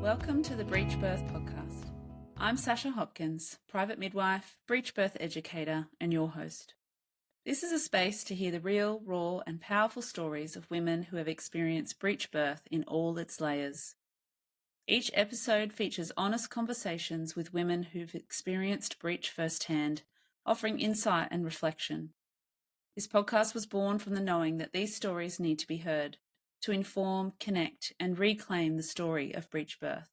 Welcome to the Breech Birth Podcast. I'm Sasha Hopkins, private midwife, breech birth educator, and your host. This is a space to hear the real, raw, and powerful stories of women who have experienced breech birth in all its layers. Each episode features honest conversations with women who've experienced breech firsthand, offering insight and reflection. This podcast was born from the knowing that these stories need to be heard, to inform, connect, and reclaim the story of breech birth.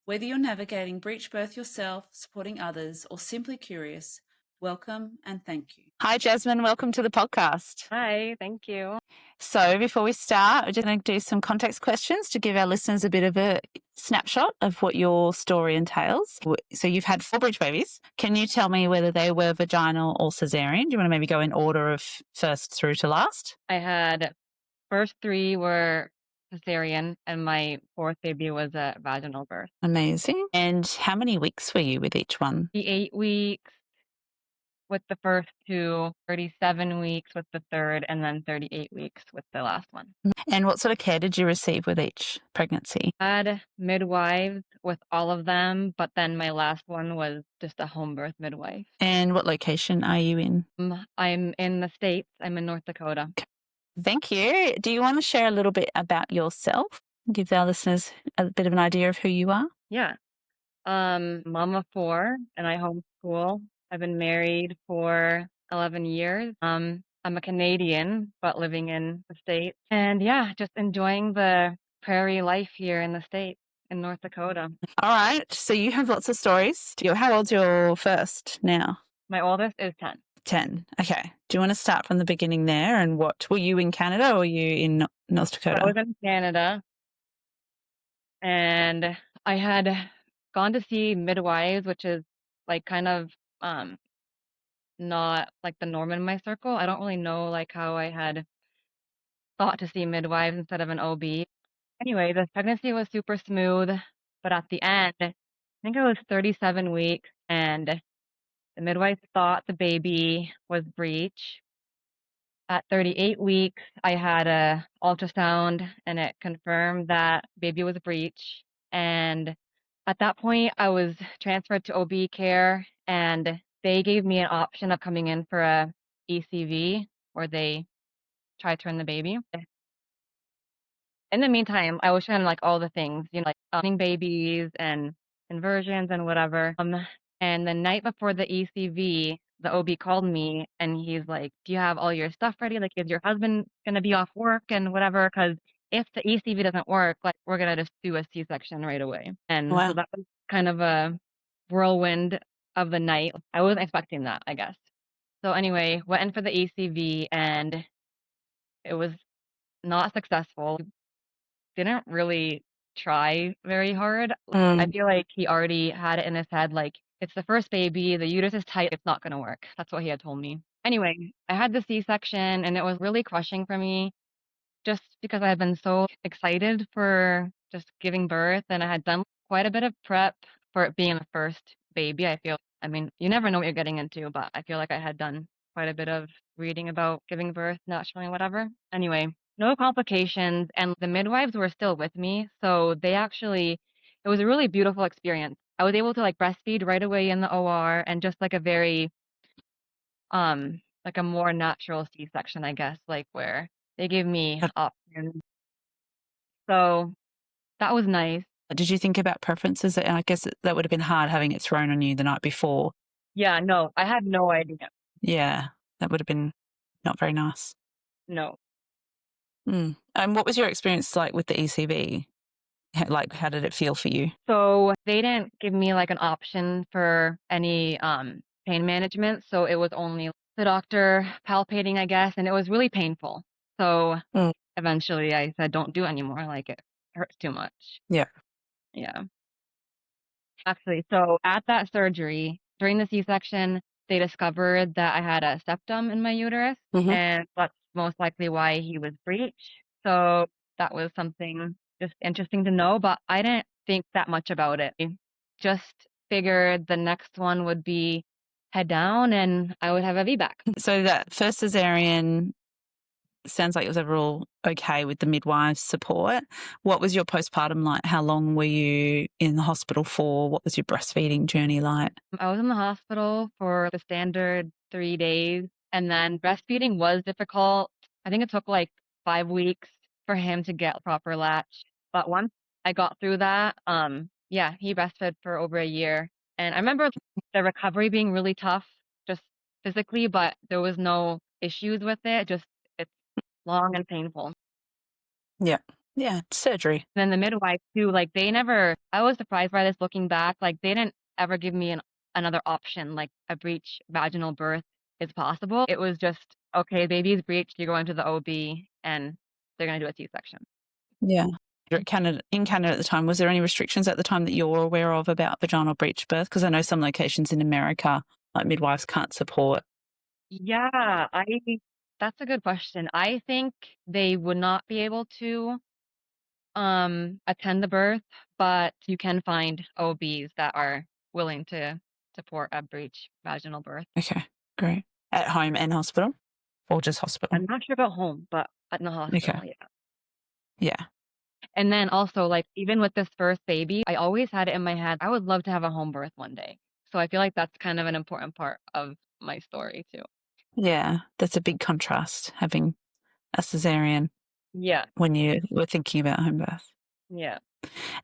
Whether you're navigating breech birth yourself, supporting others, or simply curious, welcome and thank you. Hi, Jasmin. Welcome to the podcast. Hi, thank you. So before we start, we're just going to do some context questions to give our listeners a bit of a snapshot of what your story entails. So you've had 4 breech babies. Can you tell me whether they were vaginal or cesarean? Do you want to maybe go in order of first through to last? I had first 3 were cesarean, and my 4th baby was a vaginal birth. Amazing. And how many weeks were you with each one? The 8 weeks with the first 2, 37 weeks with the third, and then 38 weeks with the last one. And what sort of care did you receive with each pregnancy? I had midwives with all of them, but then my last one was just a home birth midwife. And what location are you in? I'm in the States. I'm in North Dakota. Thank you. Do you want to share a little bit about yourself? Give our listeners a bit of an idea of who you are. Yeah. Mom of 4, and I homeschool. I've been married for 11 years. I'm a Canadian, but living in the States. And yeah, just enjoying the prairie life here in the States, in North Dakota. All right. So you have lots of stories. How old's your first now? My oldest is 10. 10. Okay. Do you want to start from the beginning there? And what, were you in Canada or were you in North Dakota? I was in Canada, and I had gone to see midwives, which is like kind of not like the norm in my circle. I don't really know like how I had thought to see midwives instead of an OB. Anyway, the pregnancy was super smooth, but at the end, I think it was 37 weeks, and the midwife thought the baby was breech. At 38 weeks, I had a ultrasound, and it confirmed that baby was breech. And at that point, I was transferred to OB care, and they gave me an option of coming in for a ECV, where they try to turn the baby. In the meantime, I was trying like all the things, like having babies and inversions and whatever. And the night before the ECV, the OB called me and he's like, "Do you have all your stuff ready? Like, is your husband gonna be off work and whatever? Because if the ECV doesn't work, like, we're gonna just do a C-section right away." And Wow. so that was kind of a whirlwind of the night. I wasn't expecting that, I guess. So anyway, went in for the ECV and it was not successful. Didn't really try very hard. I feel like he already had it in his head, like, it's the first baby, the uterus is tight, it's not gonna work. That's what he had told me. Anyway, I had the C-section and it was really crushing for me just because I had been so excited for just giving birth, and I had done quite a bit of prep for it being the first baby. I mean, you never know what you're getting into, but I feel like I had done quite a bit of reading about giving birth naturally, whatever. Anyway, no complications, and the midwives were still with me, so it was a really beautiful experience. I was able to like breastfeed right away in the OR, and just like a very like a more natural C-section, I guess, like where they gave me options. So that was nice. Did you think about preferences? And I guess that would have been hard having it thrown on you the night before. Yeah, no, I had no idea. Yeah, that would have been not very nice. No. And what was your experience like with the ECV? How did it feel for you? So they didn't give me like an option for any pain management. So it was only the doctor palpating, I guess, and it was really painful. So eventually I said, don't do it anymore. Like, it hurts too much. Yeah. Yeah. Actually, so at that surgery, during the C-section, they discovered that I had a septum in my uterus, and that's most likely why he was breech. So that was something just interesting to know, but I didn't think that much about it. Just figured the next one would be head down and I would have a VBAC. So that first cesarean sounds like it was overall okay with the midwife's support. What was your postpartum like? How long were you in the hospital for? What was your breastfeeding journey like? I was in the hospital for the standard 3 days, and then breastfeeding was difficult. I think it took like 5 weeks for him to get proper latch. But once I got through that, yeah, he breastfed for over a year. And I remember the recovery being really tough, just physically, but there was no issues with it. Just it's long and painful. Yeah. Yeah. Surgery. Then the midwife too, like I was surprised by this looking back. Like they didn't ever give me another option, like a breech vaginal birth is possible. It was just, okay, baby's breached, you're going to the OB and they're going to do a C-section. Yeah. In Canada at the time, was there any restrictions at the time that you're aware of about vaginal breech birth? Because I know some locations in America, like midwives can't support. Yeah, that's a good question. I think they would not be able to attend the birth, but you can find OBs that are willing to support a breech vaginal birth. Okay, great. At home and hospital, or just hospital? I'm not sure about home, but in the hospital, Okay. yeah. Yeah. And then also, like, even with this first baby, I always had it in my head, I would love to have a home birth one day. So I feel like that's kind of an important part of my story too. Yeah, that's a big contrast, having a cesarean Yeah, when you were thinking about home birth. yeah.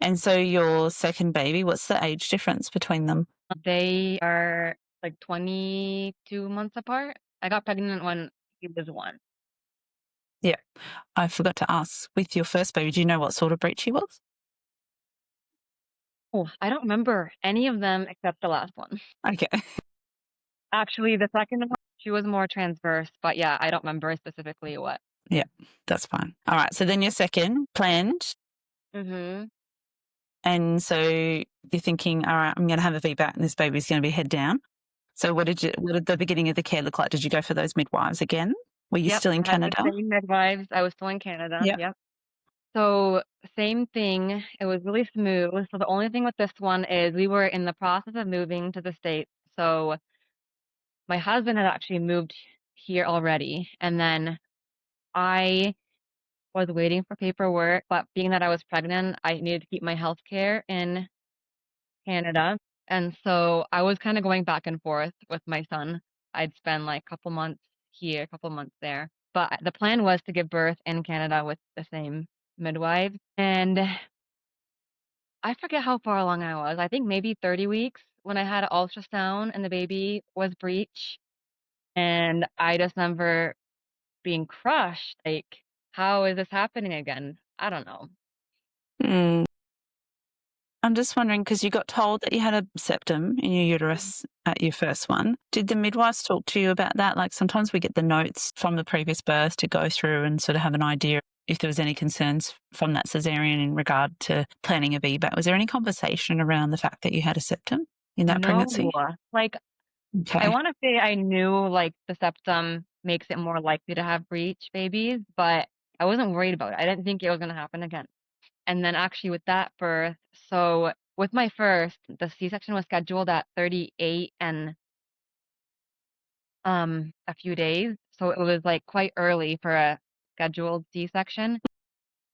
And so your second baby, what's the age difference between them? They are like 22 months apart. I got pregnant when he was 1. Yeah. I forgot to ask, with your first baby, do you know what sort of breech he was? Oh, I don't remember any of them except the last one. Okay. Actually, the second one, she was more transverse, but yeah, I don't remember specifically what. Yeah, that's fine. All right. So then your second planned. Mm-hmm. And so you're thinking, all right, I'm going to have a VBAC and this baby's going to be head down. So what did the beginning of the care look like? Did you go for those midwives again? Were you Yep, still in I had Canada? the same midwives. I was still in Canada. Yeah. Yep. So same thing. It was really smooth. So the only thing with this one is we were in the process of moving to the States. So my husband had actually moved here already. And then I was waiting for paperwork, but being that I was pregnant, I needed to keep my health care in Canada. And so I was kind of going back and forth with my son. I'd spend like a couple months here, a couple months there. But the plan was to give birth in Canada with the same midwife. And I forget how far along I was. I think maybe 30 weeks when I had an ultrasound and the baby was breech. And I just remember being crushed. Like, how is this happening again? I don't know. Mm. I'm just wondering, because you got told that you had a septum in your uterus at your first one. Did the midwives talk to you about that? Like sometimes we get the notes from the previous birth to go through and sort of have an idea if there was any concerns from that cesarean in regard to planning a VBAC. Was there any conversation around the fact that you had a septum in that pregnancy? No, like I Okay. want to say I knew like the septum makes it more likely to have breech babies, but I wasn't worried about it. I didn't think it was going to happen again. And then actually with that birth, so with my first, the C-section was scheduled at 38 and a few days. So it was like quite early for a scheduled C-section.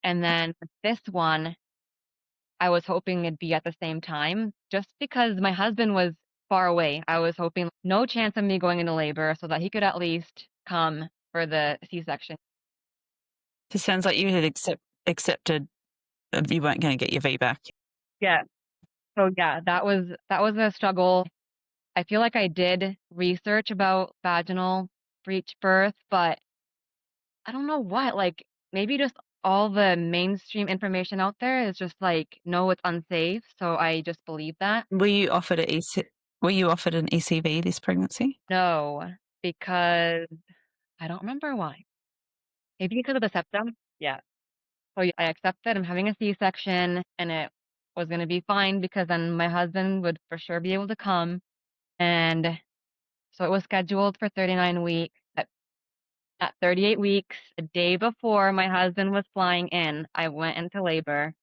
And then with this one, I was hoping it'd be at the same time just because my husband was far away. I was hoping no chance of me going into labor so that he could at least come for the C-section. It sounds like you had accepted you weren't going to get your VBAC. Yeah. So yeah, that was a struggle. I feel like I did research about vaginal breech birth, but I don't know what, like maybe just all the mainstream information out there is just like, no, it's unsafe. So I just believe that. Were you offered Were you offered an ECV this pregnancy? No, because I don't remember why. Maybe because of the septum. Yeah. So I accepted. I'm having a C-section and it was going to be fine because then my husband would for sure be able to come. And so it was scheduled for 39 weeks. At 38 weeks, a day before my husband was flying in, I went into labor.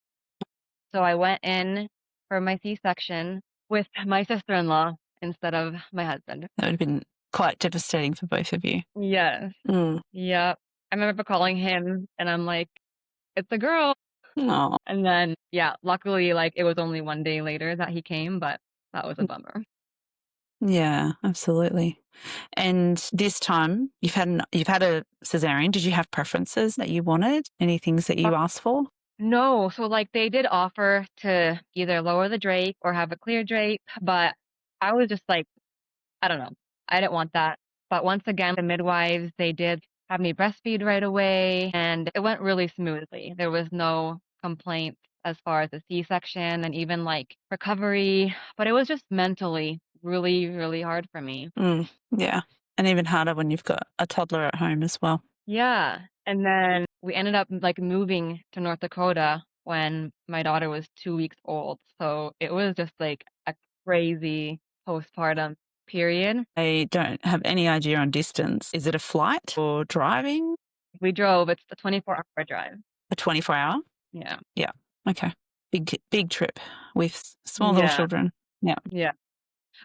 So I went in for my C-section with my sister-in-law instead of my husband. That would have been quite devastating for both of you. Yes. Mm. Yep. I remember calling him and I'm like, it's a girl. Oh, And then, yeah, luckily, like it was only 1 day later that he came, but that was a bummer. yeah, absolutely. And this time you've had a cesarean. Did you have preferences that you wanted? Any things that you asked for? No, so like they did offer to either lower the drape or have a clear drape, but I was just like, I don't know. I didn't want that. But once again, the midwives, they did have me breastfeed right away and it went really smoothly. There was no complaints as far as the C-section and even like recovery, but it was just mentally really, really hard for me. Yeah. And even harder when you've got a toddler at home as well. Yeah. And then we ended up like moving to North Dakota when my daughter was 2 weeks old. So it was just like a crazy postpartum period. I don't have any idea on distance. Is it a flight or driving? We drove, it's a 24-hour drive. A 24-hour? Yeah. Yeah. Okay. Big trip with small little Yeah. children. Yeah. Yeah.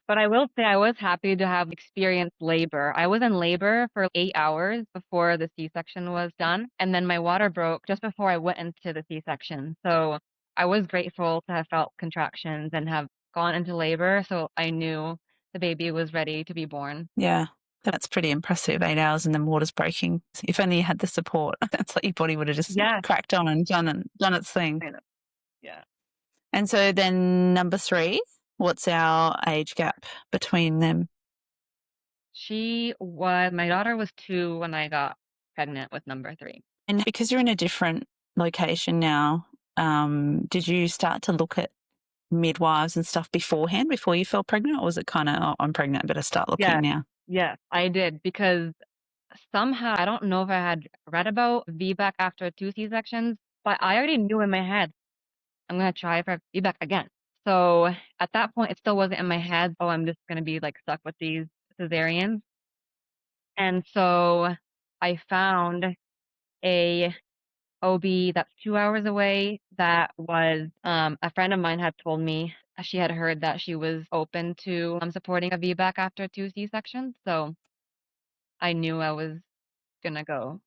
But I will say I was happy to have experienced labor. I was in labor for 8 hours before the C-section was done. And then my water broke just before I went into the C-section. So I was grateful to have felt contractions and have gone into labor. So I knew the baby was ready to be born. Yeah. That's pretty impressive. 8 hours and then water's breaking. If only you had the support. It's like your body would have just Yeah. cracked on and done its thing. I know. Yeah. And so then number 3, what's our age gap between them? My daughter was 2 when I got pregnant with number 3. And because you're in a different location now, did you start to look at midwives and stuff beforehand, before you fell pregnant? Or was it kind of, oh, I'm pregnant, better start looking now? Yeah, I did because somehow, I don't know if I had read about VBAC after 2 C-sections, but I already knew in my head, I'm gonna try for VBAC again. So at that point, it still wasn't in my head, oh, I'm just gonna be like stuck with these cesareans. And so I found a OB that's 2 hours away that was a friend of mine had told me she had heard that she was open to supporting a VBAC after 2 C-sections. So I knew I was gonna go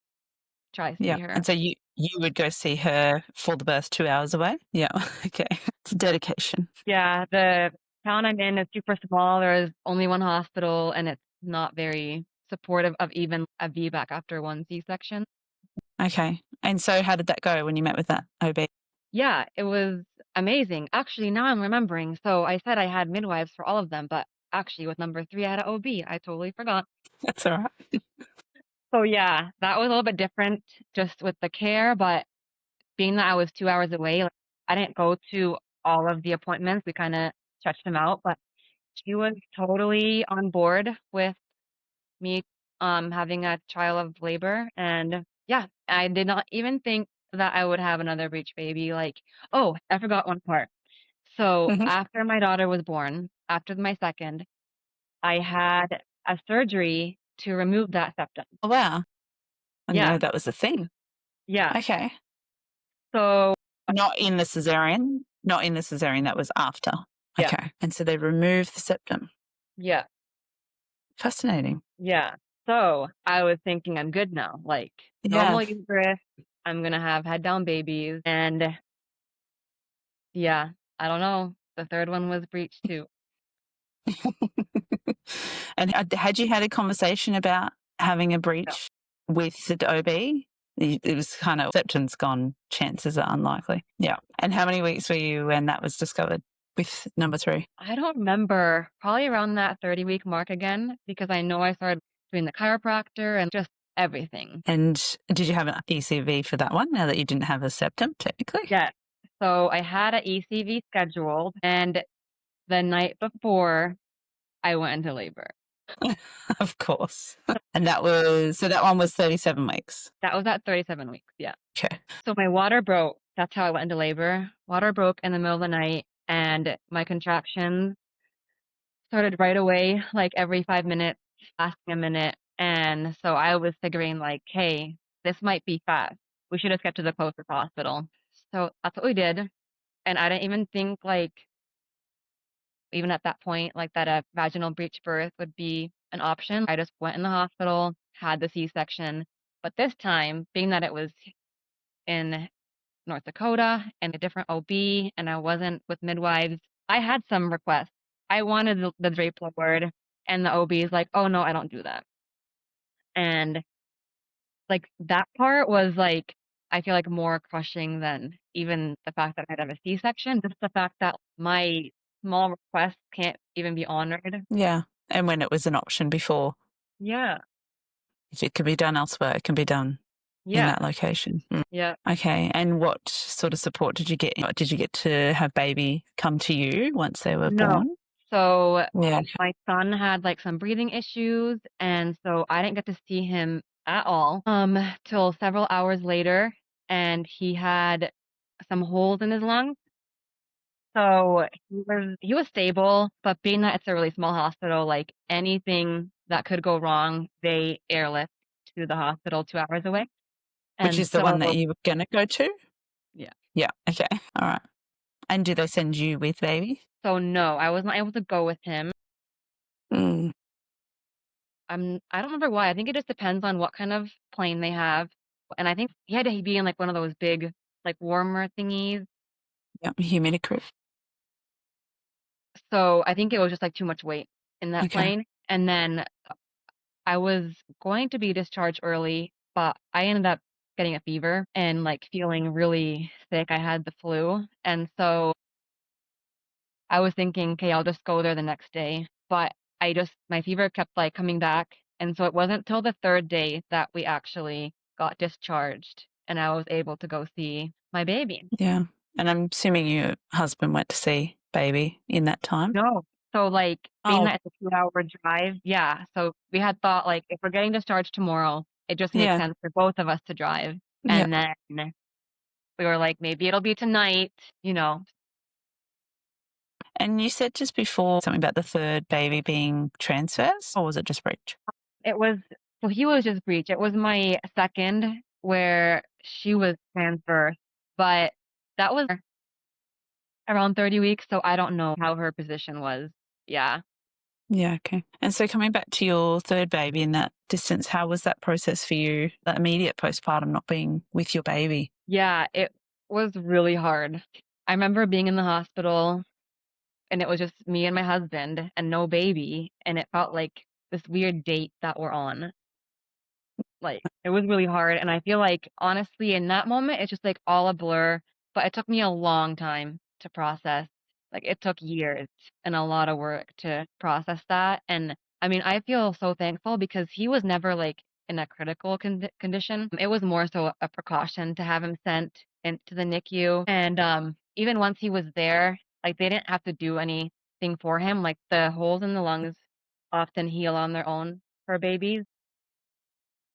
try Yeah. see her. And so you would go see her for the birth 2 hours away? Yeah. Okay. It's dedication. Yeah, the town I'm in is super small. There's only one hospital, and it's not very supportive of even a VBAC after 1 C-section. Okay. And so how did that go when you met with that OB? Yeah, it was amazing. Actually, now I'm remembering. So I said I had midwives for all of them, but actually with number 3, I had an OB. I totally forgot. That's all right. So yeah, that was a little bit different just with the care, but being that I was 2 hours away, like, I didn't go to all of the appointments. We kind of stretched them out, but she was totally on board with me having a trial of labor. And yeah, I did not even think that I would have another breech baby. Like, oh, I forgot one part. So Mhm. after my daughter was born, after my second, I had a surgery to remove that septum. Oh, wow. I didn't Yeah, know that was a thing. yeah. Okay. So Not in the cesarean. Not in the cesarean. That was after. yeah, Okay. And so they removed the septum. yeah, Fascinating. yeah. So I was thinking I'm good now. Like Yeah. normal uterus, I'm gonna have head down babies, and yeah, I don't know. The third one was breech too. And had you had a conversation about having a No. breech with the OB? It was kind of septum's gone, chances are unlikely. Yeah. And how many weeks were you when that was discovered with number 3? I don't remember. Probably around that 30-week mark again, because I know I started doing the chiropractor and just everything. And did you have an ECV for that one now that you didn't have a septum technically? Yeah. So I had an ECV scheduled, and the night before I went into labor. Of course. And that one was 37 weeks. That was at 37 weeks. Yeah. Okay. So my water broke. That's how I went into labor. Water broke in the middle of the night, and my contractions started right away, like every 5 minutes, lasting a minute. And so I was figuring, like, hey, this might be fast. We should just get to the closest hospital. So that's what we did. And I didn't even think, like, even at that point, like that a vaginal breech birth would be an option. I just went in the hospital, had the C-section, But this time, being that it was in North Dakota and a different OB and I wasn't with midwives, I had some requests. I wanted the drape lowered, and the OB is like, "Oh no, I don't do that." And like that part was like I feel like more crushing than even the fact that I had to have a C-section. Just the fact that my small requests can't even be honored. Yeah. And when it was an option before, Yeah. if it could be done elsewhere, it can be done in Yeah. that location. Mm. Yeah. Okay. And what sort of support did you get? Did you get to have baby come to you once they were No. born? So Yeah. my son had like some breathing issues, and so I didn't get to see him at all till several hours later, and he had some holes in his lungs. So he was stable, but being that it's a really small hospital, like anything that could go wrong, they airlift to the hospital 2 hours away. Which And is the one that so you were going to go to? yeah. Yeah. Okay. All right. And do they send you with baby? So no, I was not able to go with him. Mm. I don't remember why. I think it just depends on what kind of plane they have. And I think he had to be in like one of those big, like warmer thingies. Yeah. Humidicry. So I think it was just like too much weight in that Okay. plane. And then I was going to be discharged early, but I ended up getting a fever and like feeling really sick. I had the flu. And so I was thinking, okay, I'll just go there the next day. But my fever kept like coming back. And so it wasn't till the third day that we actually got discharged and I was able to go see my baby. Yeah. And I'm assuming your husband went to see baby in that time? No. So like being Oh, that it's a 2 hour drive, yeah. So we had thought like if we're getting discharged tomorrow, it just makes yeah. sense for both of us to drive. Yeah. And then we were like, maybe it'll be tonight, you know. And you said just before something about the third baby being transfers, or was it just breech? It was so he was just breech. It was my second where she was transfer, but that was around 30 weeks, so I don't know how her position was. Yeah. Yeah, okay. And so coming back to your third baby in that distance, how was that process for you, that immediate postpartum, not being with your baby? Yeah, it was really hard. I remember being in the hospital and it was just me and my husband and no baby, and it felt like this weird date that we're on. Like, it was really hard, and I feel like, honestly, in that moment, it's just, like, all a blur, but it took me a long time to process. Like, it took years and a lot of work to process that, and, I mean, I feel so thankful because he was never, like, in a critical condition. It was more so a precaution to have him sent into the NICU, and, even once he was there, like, they didn't have to do anything for him, like, the holes in the lungs often heal on their own for babies.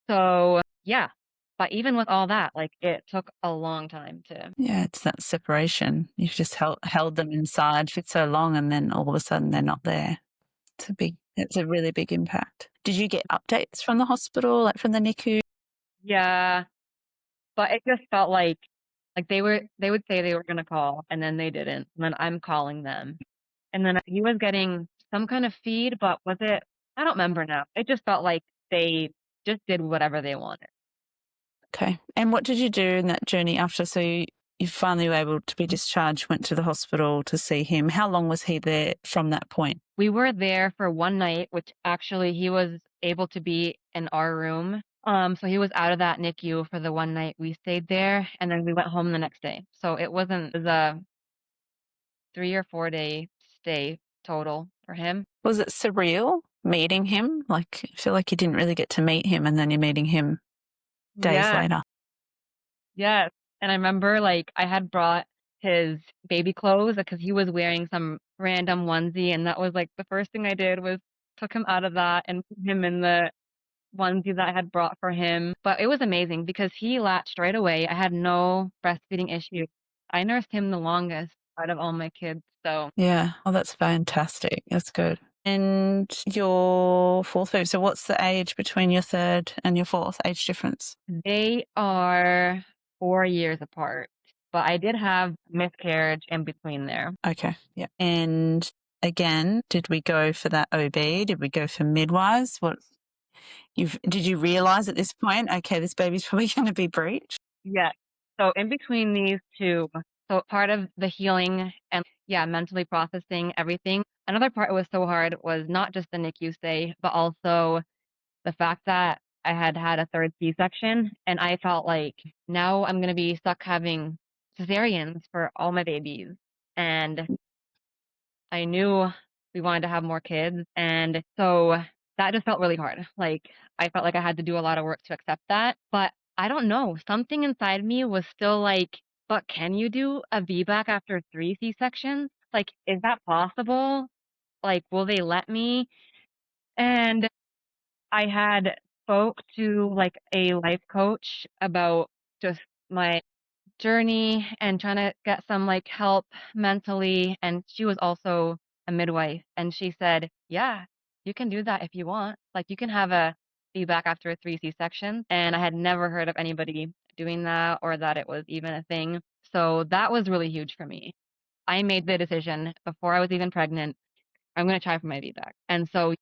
So, yeah, but even with all that, like, it took a long time to Yeah, it's that separation. You've just held them inside for so long and then all of a sudden they're not there. It's a really big impact. Did you get updates from the hospital, like from the NICU? yeah, but it just felt like they would say they were gonna call, and then they didn't, and then I'm calling them, and then he was getting some kind of feed, but was it I don't remember now. It just felt like they just did whatever they wanted. Okay. And what did you do in that journey after? So you finally were able to be discharged, went to the hospital to see him. How long was he there from that point? We were there for one night, which actually he was able to be in our room. So he was out of that NICU for the one night we stayed there, and then we went home the next day. So it was a 3 or 4 day stay total for him. Was it surreal meeting him? Like, I feel like you didn't really get to meet him and then you're meeting him days Yeah, later. yes. And I remember like I had brought his baby clothes because he was wearing some random onesie, and that was like the first thing I did was took him out of that and put him in the onesie that I had brought for him. But it was amazing because he latched right away. I had no breastfeeding issues. I nursed him the longest out of all my kids. So Yeah. Oh, that's fantastic. That's good. And your fourth baby. So what's the age between your third and your fourth age difference? they are 4 years apart. But I did have miscarriage in between there. Okay. Yeah. And again, did we go for that OB? Did we go for midwives? What Did you realize at this point, okay, this baby's probably going to be Breech? Yeah. So in between these two, so part of the healing and mentally processing everything. Another part was so hard was not just the NICU stay, but also the fact that I had had a third C-section, and I felt like now I'm gonna be stuck having cesareans for all my babies. And I knew we wanted to have more kids, and so that just felt really hard. Like, I felt like I had to do a lot of work to accept that, but I don't know, something inside me was still like, "But can you do a VBAC after 3 C-sections? Like, is that possible? Like, will they let me?" And I had spoke to, like, a life coach about just my journey and trying to get some like help mentally. And she was also a midwife. And she said, "Yeah, you can do that if you want. Like, you can have a feedback after a 3 C-section." And I had never heard of anybody doing that or that it was even a thing. So that was really huge for me. I made the decision before I was even pregnant, I'm going to try for my VBAC. And so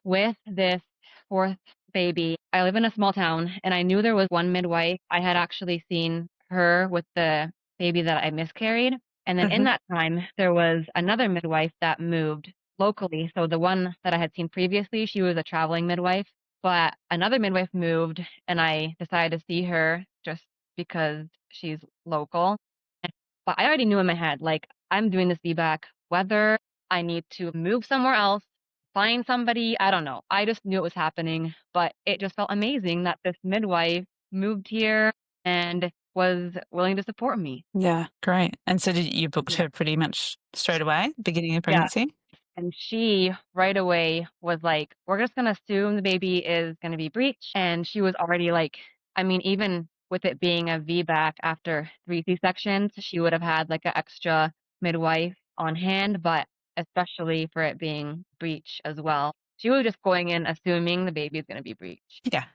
with this fourth baby, I live in a small town, and I knew there was one midwife. I had actually seen her with the baby that I miscarried. And then in Mhm. that time, there was another midwife that moved locally. So the one that I had seen previously, she was a traveling midwife, but another midwife moved, and I decided to see her just because she's local. But I already knew in my head, like, I'm doing this VBAC, whether I need to move somewhere else, find somebody, I don't know. I just knew it was happening, but it just felt amazing that this midwife moved here and was willing to support me. Yeah, great. And so did you booked Yeah. her pretty much straight away, beginning of Yeah. pregnancy? And she right away was like, "We're just gonna assume the baby is gonna be breech." And she was already like, I mean, even with it being a VBAC after 3 C-sections, she would have had like an extra midwife on hand, but especially for it being breech as well. She was just going in assuming the baby is gonna be breech. Yeah,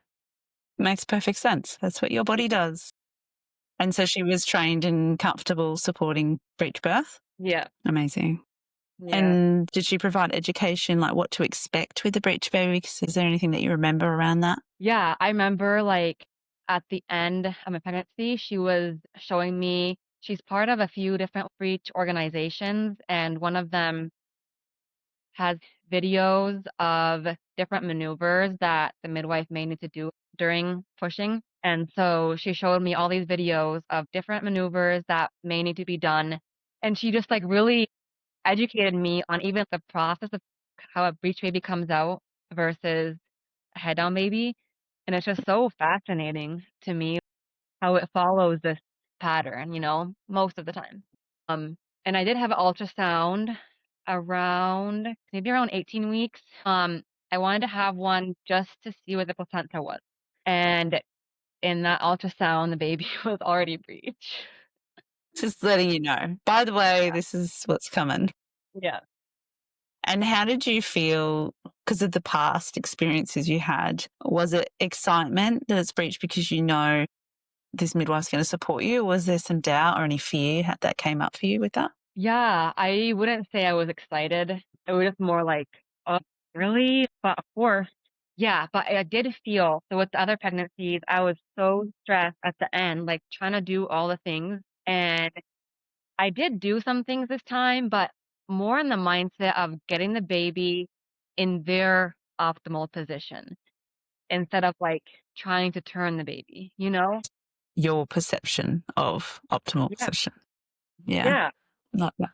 makes perfect sense. That's what your body does. And so she was trained and comfortable supporting breech birth? Yeah. Amazing. Yeah. And did she provide education, like what to expect with the breech baby? Is there anything that you remember around that? Yeah, I remember, like, at the end of my pregnancy, she was showing me she's part of a few different breech organizations, and one of them has videos of different maneuvers that the midwife may need to do during pushing. And so she showed me all these videos of different maneuvers that may need to be done. And she just like really educated me on even the process of how a breech baby comes out versus a head down baby. And it's just so fascinating to me how it follows this pattern, most of the time. And I did have an ultrasound around maybe around 18 weeks. I wanted to have one just to see what the placenta was. And in that ultrasound, the baby was already breech. Just letting you know. By the way, Yeah. this is what's coming. Yeah. And how did you feel because of the past experiences you had? Was it excitement that it's breech because you know this midwife's going to support you? Or was there some doubt or any fear that came up for you with that? Yeah, I wouldn't say I was excited. It was just more like, "Oh, really?" But of course, yeah, but I did feel so with the other pregnancies, I was so stressed at the end, like trying to do all the things. And I did do some things this time, but more in the mindset of getting the baby in their optimal position instead of like trying to turn the baby, you know? Your perception of optimal Yeah. position. Yeah. Yeah. Like that.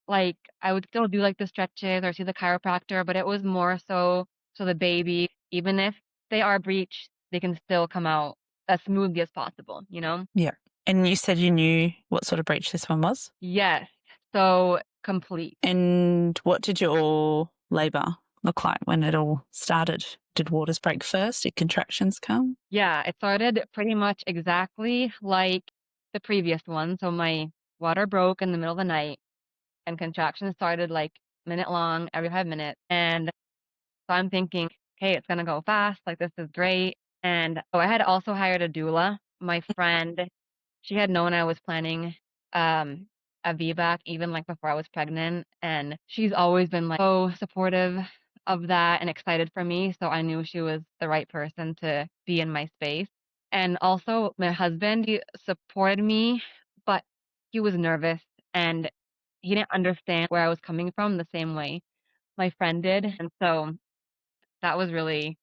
Like, I would still do, like, the stretches or see the chiropractor, but it was more so the baby, even if they are breech, they can still come out as smoothly as possible, you know? Yeah. And you said you knew what sort of breech this one was. Yes. So complete. And what did your labour look like when it all started? Did waters break first? Did contractions come? Yeah, it started pretty much exactly like the previous one. So my water broke in the middle of the night and contractions started like minute long every 5 minutes. And so I'm thinking, "Hey, it's gonna go fast, like, this is great." And, oh, I had also hired a doula. My friend, she had known I was planning, a VBAC even, like, before I was pregnant, and she's always been, like, so supportive of that and excited for me. So I knew she was the right person to be in my space. And also, my husband, he supported me, but he was nervous and he didn't understand where I was coming from the same way my friend did. And so that was really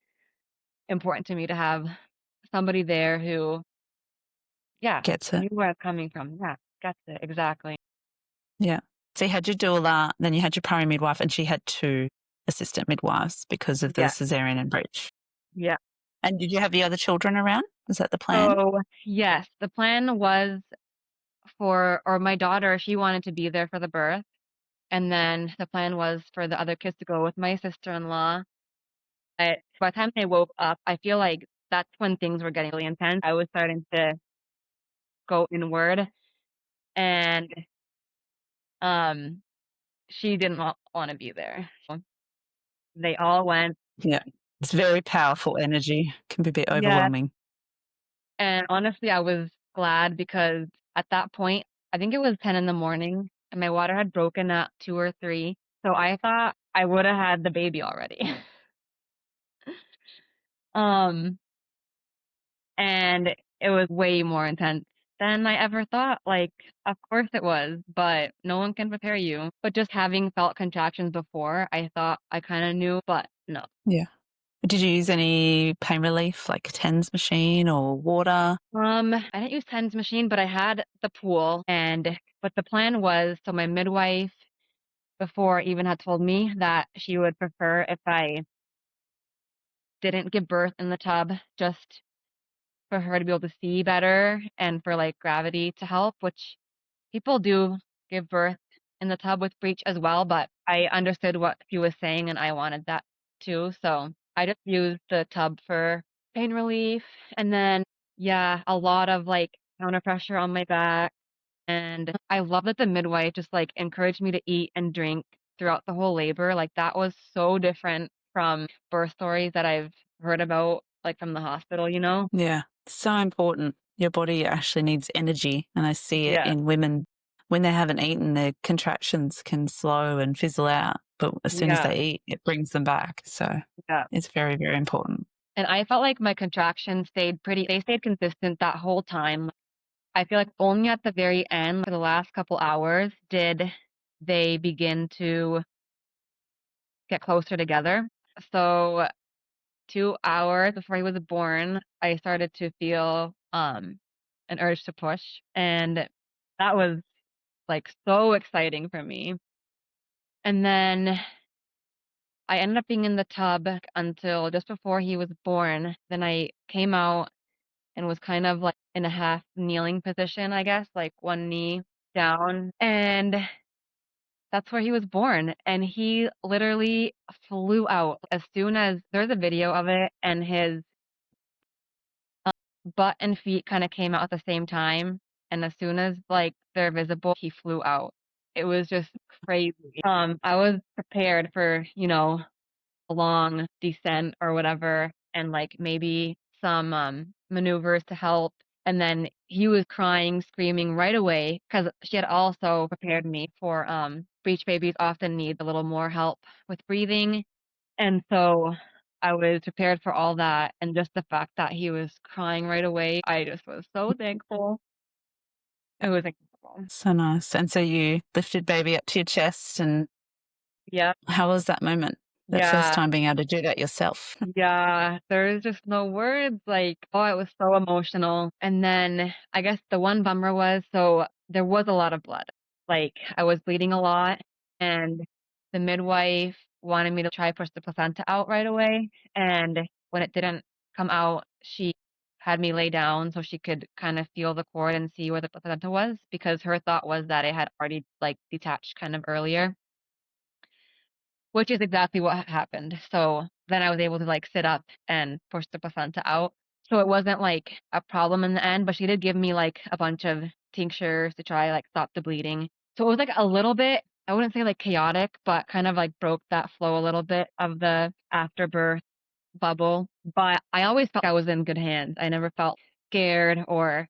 important to me to have somebody there who, yeah, Gets it. knew where I was coming from. Yeah, gets it. Exactly. Yeah. So you had your doula, then you had your primary midwife, and she had two assistant midwives because of the Yeah. cesarean and breech. Yeah. And did you have the other children around? Was that the plan? So, yes, the plan was or my daughter, she wanted to be there for the birth. And then the plan was for the other kids to go with my sister-in-law. But by the time they woke up, I feel like that's when things were getting really intense. I was starting to go inward, and um, she didn't want to be there. So they all went. Yeah. It's very powerful energy, can be a bit Yeah. overwhelming. And honestly, I was glad because at that point, I think it was 10 in the morning, and my water had broken at 2 or 3. So I thought I would have had the baby already. Um, and it was way more intense than I ever thought. Like, of course it was, but no one can prepare you. But just having felt contractions before, I thought I kind of knew, but no. Yeah. Did you use any pain relief, like a TENS machine or water? I didn't use TENS machine, but I had the pool, but the plan was, so my midwife before even had told me that she would prefer if I didn't give birth in the tub, just for her to be able to see better and for like gravity to help, which people do give birth in the tub with breech as well, but I understood what she was saying and I wanted that too. So I just used the tub for pain relief. And then, yeah, a lot of like counter pressure on my back. And I love that the midwife just like encouraged me to eat and drink throughout the whole labor. Like that was so different from birth stories that I've heard about, like from the hospital, you know? Yeah. So important. Your body actually needs energy. And I see it Yeah. in women when they haven't eaten, their contractions can slow and fizzle out. But as soon as Yeah. they eat, it brings them back. So Yeah. it's very, very important. And I felt like my contractions they stayed consistent that whole time. I feel like only at the very end, for the last couple hours, did they begin to get closer together. So 2 hours before he was born, I started to feel an urge to push. And that was like so exciting for me. And then I ended up being in the tub until just before he was born. Then I came out and was kind of like in a half kneeling position, I guess, like one knee down. And that's where he was born. And he literally flew out as soon as there's a video of it, and his butt and feet kind of came out at the same time. And as soon as like they're visible, he flew out. It was just crazy. I was prepared for, a long descent or whatever, and like maybe some maneuvers to help. And then he was crying, screaming right away because she had also prepared me for breech babies often need a little more help with breathing. And so I was prepared for all that. And just the fact that he was crying right away, I just was so thankful. It was incredible. So nice. And so you lifted baby up to your chest. And Yeah. how was that moment? That first Yeah. time being able to do that yourself? Yeah, there's just no words. Like, oh, it was so emotional. And then I guess the one bummer was, so there was a lot of blood. Like, I was bleeding a lot, and the midwife wanted me to try push the placenta out right away. And when it didn't come out, she had me lay down so she could kind of feel the cord and see where the placenta was, because her thought was that it had already like detached kind of earlier, which is exactly what happened. So then I was able to like sit up and push the placenta out. So it wasn't like a problem in the end, but she did give me like a bunch of tinctures to try like stop the bleeding. So it was like a little bit, I wouldn't say like chaotic, but kind of like broke that flow a little bit of the afterbirth bubble. But I always felt I was in good hands. I never felt scared or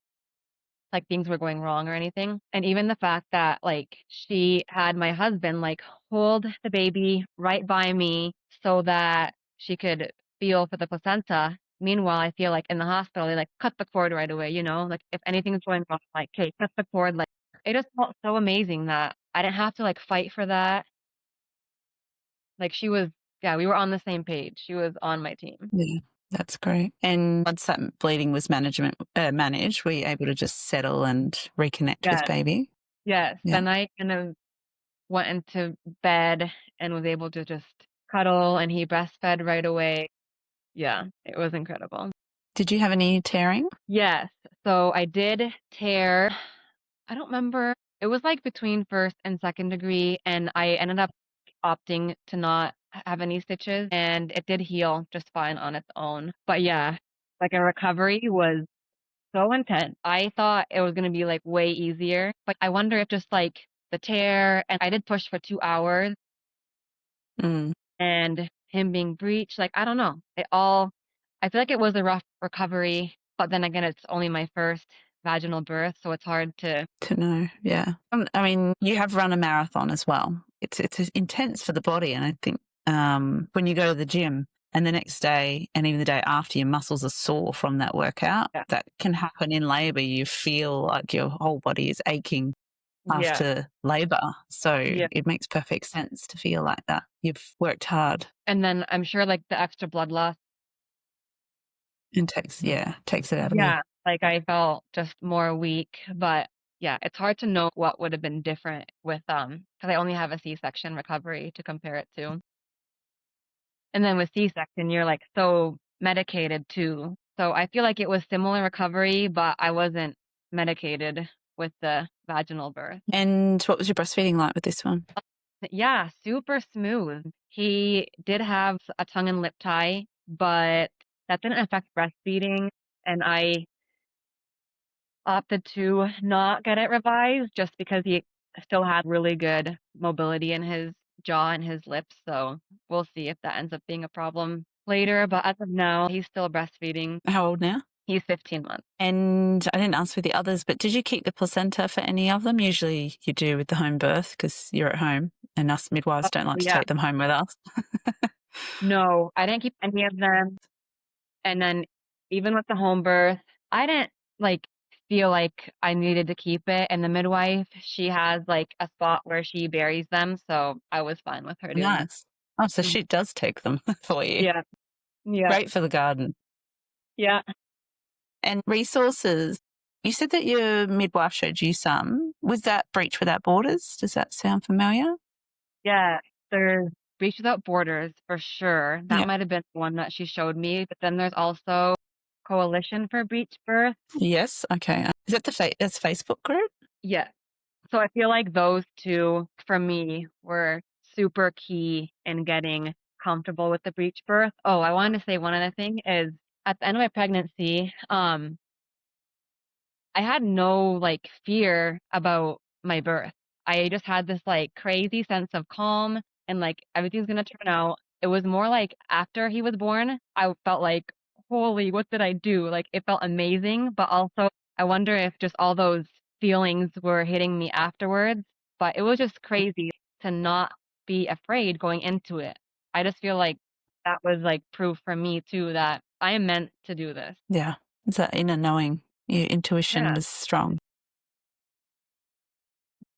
like things were going wrong or anything. And even the fact that like she had my husband like hold the baby right by me so that she could feel for the placenta. Meanwhile, I feel like in the hospital, they like cut the cord right away, like if anything's going wrong, like, okay, cut the cord. Like, it just felt so amazing that I didn't have to like fight for that. Like, yeah, we were on the same page. She was on my team. Yeah, that's great. And once that bleeding was managed, were you able to just settle and reconnect with Yes. baby? Yes. Yeah. Then I kind of went into bed and was able to just cuddle, and he breastfed right away. Yeah, it was incredible. Did you have any tearing? Yes. So I did tear. I don't remember. It was like between first and second degree, and I ended up opting to not have any stitches, and it did heal just fine on its own. But yeah, like a recovery was so intense. I thought it was going to be like way easier, but I wonder if just like the tear, and I did push for 2 hours, Mm, and him being breached, like, I don't know. I feel like it was a rough recovery, but then again, it's only my first vaginal birth, so it's hard to. to know, yeah. I mean, you have run a marathon as well. It's intense for the body, and I think when you go to the gym and the next day and even the day after, your muscles are sore from that workout. Yeah. That can happen in labour. You feel like your whole body is aching Yeah. after labour. So Yeah. it makes perfect sense to feel like that. You've worked hard. And then I'm sure like the extra blood loss. And takes it out of you. Yeah. Like I felt just more weak, but yeah, it's hard to know what would have been different with, because I only have a C-section recovery to compare it to. And then with C-section, you're like so medicated too. So I feel like it was similar recovery, but I wasn't medicated with the vaginal birth. And what was your breastfeeding like with this one? Yeah, super smooth. He did have a tongue and lip tie, but that didn't affect breastfeeding. And I opted to not get it revised just because he still had really good mobility in his jaw and his lips. So we'll see if that ends up being a problem later. But as of now, he's still breastfeeding. How old now? He's 15 months. And I didn't ask for the others, but did you keep the placenta for any of them? Usually you do with the home birth because you're at home, and us midwives don't like to Yeah. take them home with us. No, I didn't keep any of them. And then even with the home birth, I didn't like feel like I needed to keep it. And the midwife, she has like a spot where she buries them. So I was fine with her doing that. Nice. Oh, so she does take them for you. Yeah. Yeah. Great for the garden. Yeah. And resources. You said that your midwife showed you some. Was that Breech Without Borders? Does that sound familiar? Yeah. There's Breech Without Borders for sure. That Yep. might have been the one that she showed me. But then there's also Coalition for Breech Birth. Yes. Okay. Is that that's Facebook group? Yeah. So I feel like those two for me were super key in getting comfortable with the breech birth. Oh, I wanted to say one other thing is at the end of my pregnancy, I had no like fear about my birth. I just had this like crazy sense of calm and like everything's gonna turn out. It was more like after he was born, I felt like, holy, what did I do? Like it felt amazing, but also I wonder if just all those feelings were hitting me afterwards. But it was just crazy to not be afraid going into it. I just feel like that was like proof for me too that I am meant to do this. Yeah. It's that inner knowing. Your intuition Yeah. was strong.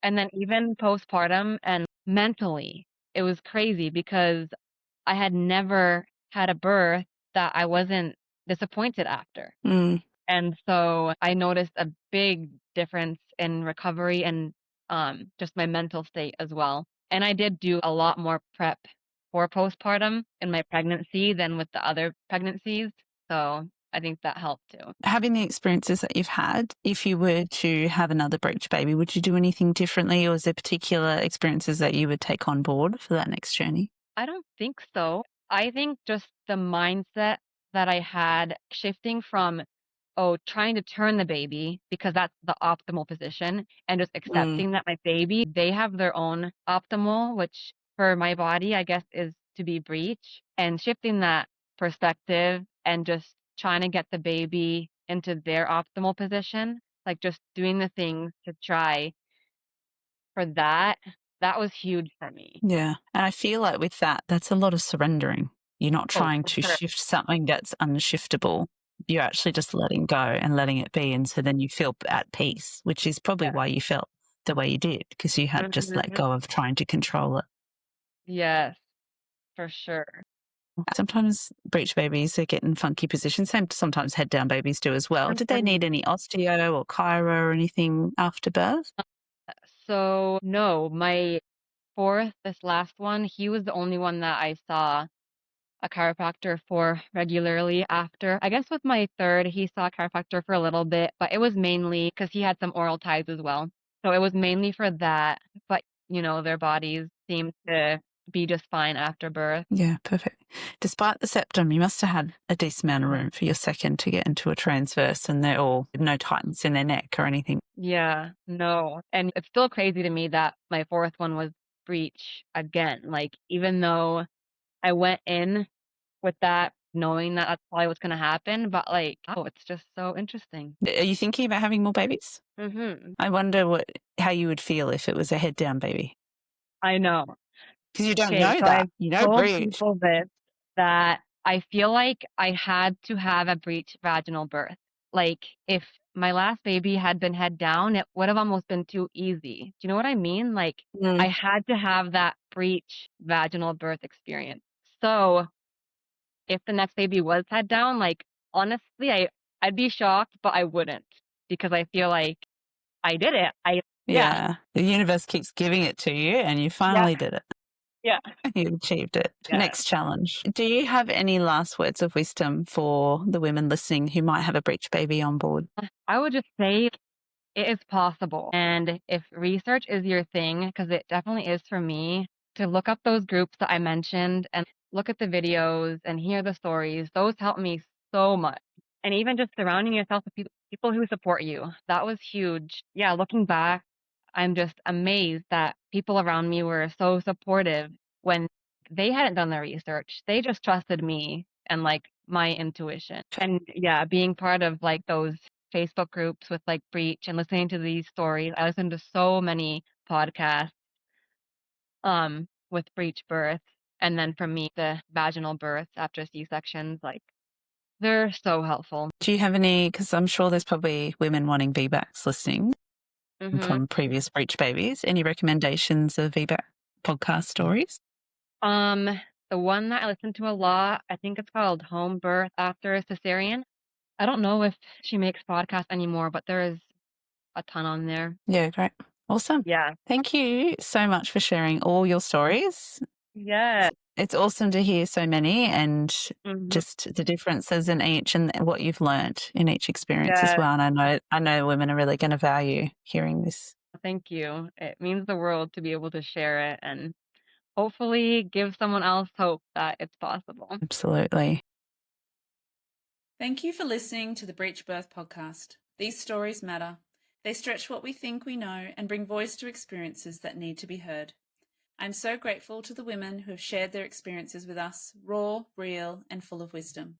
And then even postpartum and mentally, it was crazy because I had never had a birth that I wasn't disappointed after. Mm. And so I noticed a big difference in recovery and just my mental state as well. And I did do a lot more prep for postpartum in my pregnancy than with the other pregnancies. So I think that helped too. Having the experiences that you've had, if you were to have another breech baby, would you do anything differently, or is there particular experiences that you would take on board for that next journey? I don't think so. I think just the mindset that I had shifting from, oh, trying to turn the baby because that's the optimal position, and just accepting that my baby, they have their own optimal, which for my body, I guess, is to be breech, and shifting that perspective and just trying to get the baby into their optimal position, like just doing the things to try for that That was huge for me. Yeah. And I feel like with that, that's a lot of surrendering. You're not Oh, trying for to sure. shift something that's unshiftable. You're actually just letting go and letting it be. And so then you feel at peace, which is probably Yeah. why you felt the way you did, because you had just let go of trying to control it. Yes, for sure. Sometimes breech babies are getting funky positions. Same sometimes head down babies do as well. Did they need any osteo or chiro or anything after birth? So no, my fourth, this last one, he was the only one that I saw a chiropractor for regularly after. I guess with my third, he saw a chiropractor for a little bit, but it was mainly because he had some oral ties as well. So it was mainly for that. But, their bodies seemed to be just fine after birth. Yeah, perfect. Despite the septum, you must have had a decent amount of room for your second to get into a transverse, and they're all no tightness in their neck or anything. Yeah, no. And it's still crazy to me that my fourth one was breech again. Like, even though I went in with that, knowing that that's probably what's going to happen, but like, oh, it's just so interesting. Are you thinking about having more babies? Mm-hmm. I wonder how you would feel if it was a head down baby. I know. Because you don't Okay, know so that. I've You know told breech. people this, that I feel like I had to have a breech vaginal birth. Like, if my last baby had been head down, it would have almost been too easy. Do you know what I mean? Like, I had to have that breech vaginal birth experience. So if the next baby was head down, like, honestly, I'd be shocked, but I wouldn't, because I feel like I did it. Yeah, Yeah. The universe keeps giving it to you, and you yeah, finally did it. yeah, You achieved it. yeah. Next challenge. Do you have any last words of wisdom for the women listening who might have a breech baby on board? I would just say it is possible. And if research is your thing, because it definitely is for me, to look up those groups that I mentioned and look at the videos and hear the stories, those help me so much. And even just surrounding yourself with people who support you, that was huge. Yeah, looking back, I'm just amazed that people around me were so supportive when they hadn't done their research. They just trusted me and like my intuition. And yeah, being part of like those Facebook groups with like Breech and listening to these stories. I listened to so many podcasts with breech birth, and then for me the vaginal births after C-sections, like, they're so helpful. Do you have any, because I'm sure there's probably women wanting VBACs listening Mm-hmm. from previous breech babies. Any recommendations of VBAC podcast stories? The one that I listen to a lot, I think it's called Home Birth After a Cesarean. I don't know if she makes podcasts anymore, but there is a ton on there. Yeah, great. Awesome. Yeah. Thank you so much for sharing all your stories. Yeah. It's awesome to hear so many and Mm-hmm. just the differences in each and what you've learnt in each experience as Yeah. well. And I know women are really going to value hearing this. Thank you. It means the world to be able to share it and hopefully give someone else hope that it's possible. Absolutely. Thank you for listening to the Breech Birth podcast. These stories matter. They stretch what we think we know and bring voice to experiences that need to be heard. I'm so grateful to the women who have shared their experiences with us, raw, real, and full of wisdom.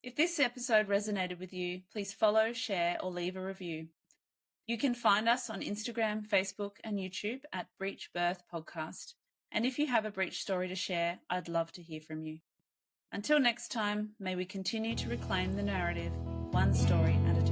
If this episode resonated with you, please follow, share, or leave a review. You can find us on Instagram, Facebook, and YouTube at Breech Birth Podcast. And if you have a breech story to share, I'd love to hear from you. Until next time, may we continue to reclaim the narrative, one story at a time.